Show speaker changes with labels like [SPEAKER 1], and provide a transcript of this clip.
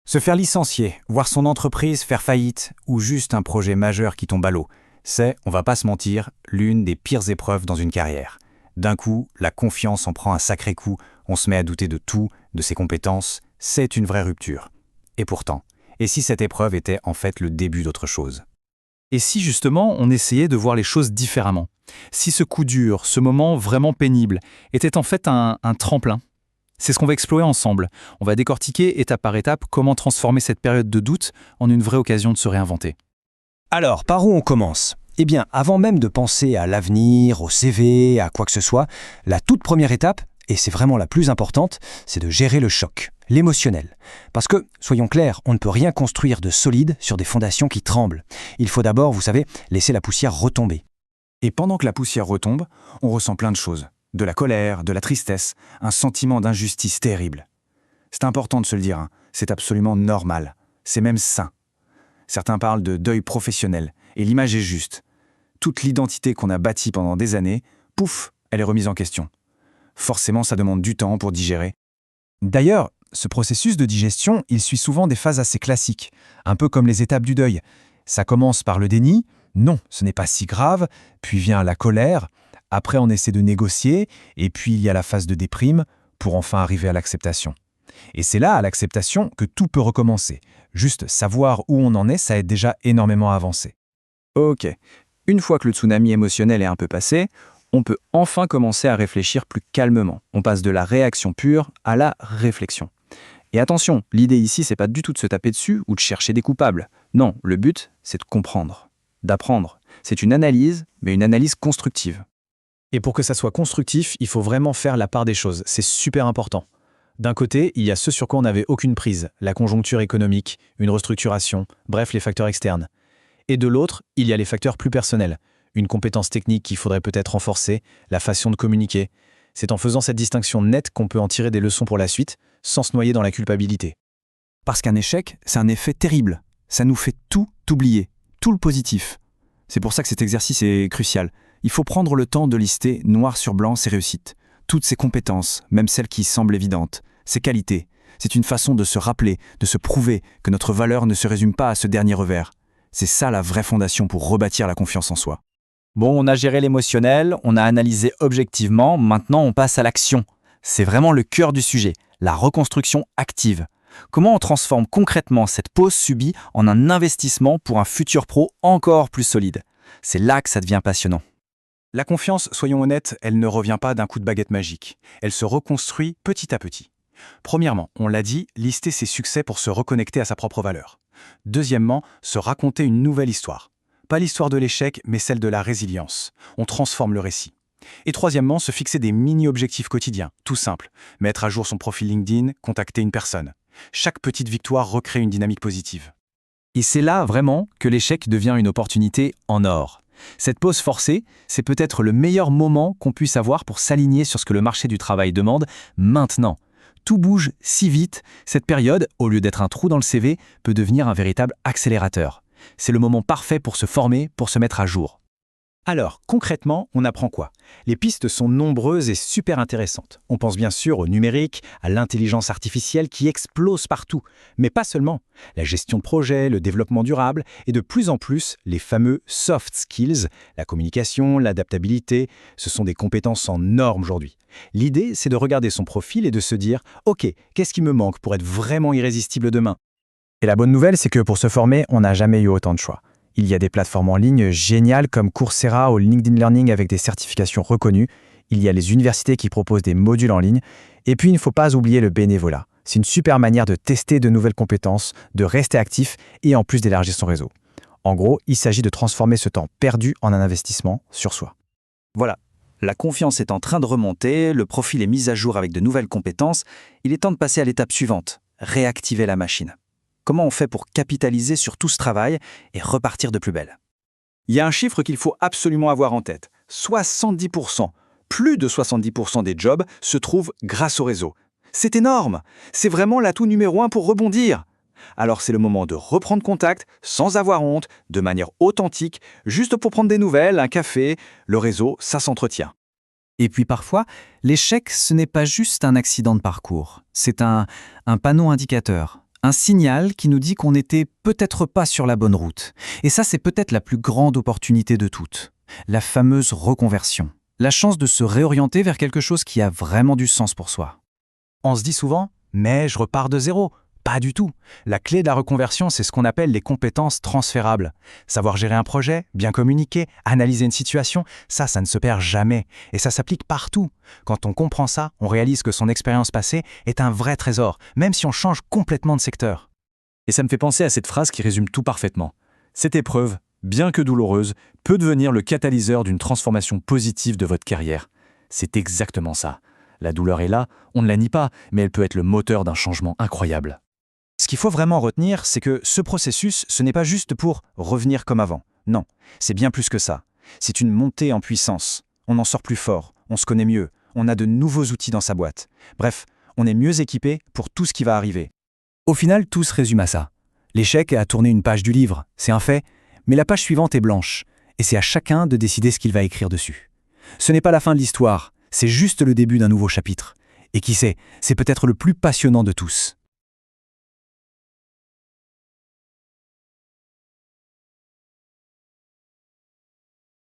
[SPEAKER 1] Se faire licencier, voir son entreprise faire faillite ou juste un projet majeur qui tombe à l'eau, c'est, on va pas se mentir, l'une des pires épreuves dans une carrière. D'un coup, la confiance en prend un sacré coup, on se met à douter de tout, de ses compétences, c'est une vraie rupture. Et pourtant, et si cette épreuve était en fait le début d'autre chose?
[SPEAKER 2] Et si justement on essayait de voir les choses différemment? Si ce coup dur, ce moment vraiment pénible, était en fait un tremplin? C'est ce qu'on va explorer ensemble. On va décortiquer étape par étape comment transformer cette période de doute en une vraie occasion de se réinventer.
[SPEAKER 3] Alors, par où on commence? Eh bien, avant même de penser à l'avenir, au CV, à quoi que ce soit, la toute première étape, et c'est vraiment la plus importante, c'est de gérer le choc, l'émotionnel. Parce que, soyons clairs, on ne peut rien construire de solide sur des fondations qui tremblent. Il faut d'abord, vous savez, laisser la poussière retomber.
[SPEAKER 1] Et pendant que la poussière retombe, on ressent plein de choses. De la colère, de la tristesse, un sentiment d'injustice terrible. C'est important de se le dire, hein, c'est absolument normal. C'est même sain. Certains parlent de deuil professionnel, et l'image est juste. Toute l'identité qu'on a bâtie pendant des années, pouf, elle est remise en question. Forcément, ça demande du temps pour digérer.
[SPEAKER 4] D'ailleurs, ce processus de digestion, il suit souvent des phases assez classiques, un peu comme les étapes du deuil. Ça commence par le déni, non, ce n'est pas si grave, puis vient la colère, après on essaie de négocier, et puis il y a la phase de déprime, pour enfin arriver à l'acceptation. Et c'est là, à l'acceptation, que tout peut recommencer. Juste savoir où on en est, ça aide déjà énormément à avancer.
[SPEAKER 5] Ok, une fois que le tsunami émotionnel est un peu passé, on peut enfin commencer à réfléchir plus calmement. On passe de la réaction pure à la réflexion. Et attention, l'idée ici, c'est pas du tout de se taper dessus ou de chercher des coupables. Non, le but, c'est de comprendre, d'apprendre. C'est une analyse, mais une analyse constructive.
[SPEAKER 2] Et pour que ça soit constructif, il faut vraiment faire la part des choses. C'est super important. D'un côté, il y a ce sur quoi on n'avait aucune prise, la conjoncture économique, une restructuration, bref, les facteurs externes. Et de l'autre, il y a les facteurs plus personnels, une compétence technique qu'il faudrait peut-être renforcer, la façon de communiquer. C'est en faisant cette distinction nette qu'on peut en tirer des leçons pour la suite, sans se noyer dans la culpabilité.
[SPEAKER 5] Parce qu'un échec, c'est un effet terrible. Ça nous fait tout oublier, tout le positif. C'est pour ça que cet exercice est crucial. Il faut prendre le temps de lister noir sur blanc ses réussites, toutes ses compétences, même celles qui semblent évidentes, ses qualités. C'est une façon de se rappeler, de se prouver que notre valeur ne se résume pas à ce dernier revers. C'est ça la vraie fondation pour rebâtir la confiance en soi.
[SPEAKER 6] Bon, on a géré l'émotionnel, on a analysé objectivement, maintenant on passe à l'action. C'est vraiment le cœur du sujet, la reconstruction active. Comment on transforme concrètement cette pause subie en un investissement pour un futur pro encore plus solide? C'est là que ça devient passionnant.
[SPEAKER 1] La confiance, soyons honnêtes, elle ne revient pas d'un coup de baguette magique. Elle se reconstruit petit à petit. Premièrement, on l'a dit, lister ses succès pour se reconnecter à sa propre valeur. Deuxièmement, se raconter une nouvelle histoire. Pas l'histoire de l'échec, mais celle de la résilience. On transforme le récit. Et troisièmement, se fixer des mini-objectifs quotidiens, tout simple. Mettre à jour son profil LinkedIn, contacter une personne. Chaque petite victoire recrée une dynamique positive.
[SPEAKER 2] Et c'est là vraiment que l'échec devient une opportunité en or. Cette pause forcée, c'est peut-être le meilleur moment qu'on puisse avoir pour s'aligner sur ce que le marché du travail demande maintenant. Tout bouge si vite, cette période, au lieu d'être un trou dans le CV, peut devenir un véritable accélérateur. C'est le moment parfait pour se former, pour se mettre à jour. Alors, concrètement, on apprend quoi? Les pistes sont nombreuses et super intéressantes. On pense bien sûr au numérique, à l'intelligence artificielle qui explose partout, mais pas seulement. La gestion de projet, le développement durable et de plus en plus les fameux soft skills, la communication, l'adaptabilité, ce sont des compétences en normes aujourd'hui. L'idée, c'est de regarder son profil et de se dire « Ok, qu'est-ce qui me manque pour être vraiment irrésistible demain ?»
[SPEAKER 4] Et la bonne nouvelle, c'est que pour se former, on n'a jamais eu autant de choix. Il y a des plateformes en ligne géniales comme Coursera ou LinkedIn Learning avec des certifications reconnues. Il y a les universités qui proposent des modules en ligne. Et puis, il ne faut pas oublier le bénévolat. C'est une super manière de tester de nouvelles compétences, de rester actif et en plus d'élargir son réseau. En gros, il s'agit de transformer ce temps perdu en un investissement sur soi.
[SPEAKER 6] Voilà, la confiance est en train de remonter, le profil est mis à jour avec de nouvelles compétences. Il est temps de passer à l'étape suivante, réactiver la machine. Comment on fait pour capitaliser sur tout ce travail et repartir de plus belle?
[SPEAKER 5] Il y a un chiffre qu'il faut absolument avoir en tête. 70%, plus de 70% des jobs se trouvent grâce au réseau. C'est énorme! C'est vraiment l'atout numéro 1 pour rebondir. Alors c'est le moment de reprendre contact, sans avoir honte, de manière authentique, juste pour prendre des nouvelles, un café. Le réseau, ça s'entretient.
[SPEAKER 6] Et puis parfois, l'échec, ce n'est pas juste un accident de parcours. C'est un panneau indicateur.
[SPEAKER 2] Un signal qui nous dit qu'on n'était peut-être pas sur la bonne route. Et ça, c'est peut-être la plus grande opportunité de toutes. La fameuse reconversion. La chance de se réorienter vers quelque chose qui a vraiment du sens pour soi.
[SPEAKER 1] On se dit souvent « mais je repars de zéro ». Pas du tout. La clé de la reconversion, c'est ce qu'on appelle les compétences transférables. Savoir gérer un projet, bien communiquer, analyser une situation, ça ne se perd jamais. Et ça s'applique partout. Quand on comprend ça, on réalise que son expérience passée est un vrai trésor, même si on change complètement de secteur.
[SPEAKER 2] Et ça me fait penser à cette phrase qui résume tout parfaitement. Cette épreuve, bien que douloureuse, peut devenir le catalyseur d'une transformation positive de votre carrière. C'est exactement ça. La douleur est là, on ne la nie pas, mais elle peut être le moteur d'un changement incroyable.
[SPEAKER 1] Ce qu'il faut vraiment retenir, c'est que ce processus, ce n'est pas juste pour revenir comme avant. Non, c'est bien plus que ça. C'est une montée en puissance. On en sort plus fort, on se connaît mieux, on a de nouveaux outils dans sa boîte. Bref, on est mieux équipé pour tout ce qui va arriver.
[SPEAKER 3] Au final, tout se résume à ça. L'échec a tourné une page du livre, c'est un fait, mais la page suivante est blanche, et c'est à chacun de décider ce qu'il va écrire dessus. Ce n'est pas la fin de l'histoire, c'est juste le début d'un nouveau chapitre. Et qui sait, c'est peut-être le plus passionnant de tous.